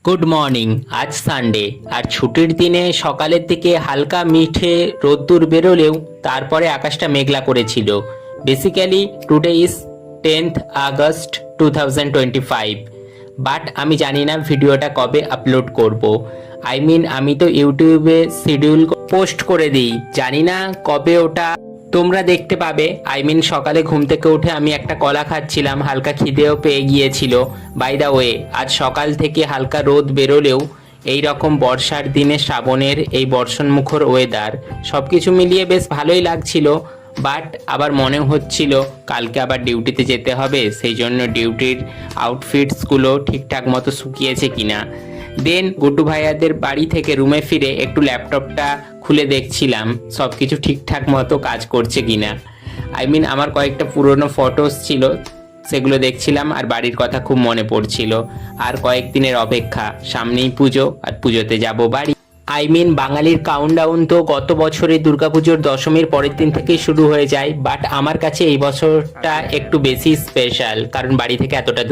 Good morning. আজ Sunday আর ছুটির দিনে সকালের দিকে হালকা মিঠে রোদ্দুর বেরোলেও তারপরে আকাশটা মেঘলা করেছিল। Basically today is 10th August 2025, but আমি জানি না ভিডিওটা কবে আপলোড করব। আমি তো ইউটিউবে শিডিউল পোস্ট করে দিই, জানি না কবে ওটা তোমরা দেখতে পাবে। সকালে ঘুম থেকে উঠে আমি একটা কলা খাচ্ছিলাম, হালকা খিদেও পেয়ে গিয়েছিল। বাই দা ওয়ে, আজ সকাল থেকে হালকা রোদ বেরোলেও এই রকম বর্ষার দিনে শ্রাবণের এই বর্ষণমুখর ওয়েদার সবকিছু মিলিয়ে বেশ ভালোই লাগছিল। বাট আবার মনে হচ্ছিল কালকে আবার ডিউটিতে যেতে হবে, সেই জন্য ডিউটির আউটফিটসগুলো ঠিকঠাক মতো শুকিয়েছে কিনা। দেন গুড্ডু ভাইয়াদের বাড়ি থেকে রুমে ফিরে একটু ল্যাপটপটা খুলে দেখছিলাম সব কিছু ঠিকঠাক মতো কাজ করছে কিনা। আমার কয়েকটা পুরনো ফটোস ছিল, সেগুলো দেখছিলাম আর বাড়ির কথা খুব মনে পড়ছিল। আর কয়েকদিনের অপেক্ষা, সামনেই পুজো আর পুজোতে যাব বাড়ি। বাঙালির কাউন্টডাউন তো গত বছরের দুর্গাপুজোর দশমীর পরের দিন থেকেই শুরু হয়ে যায়, বাট আমার কাছে এই বছরটা একটু বেশি স্পেশাল, কারণ বাড়ি থেকে এতটা দূর।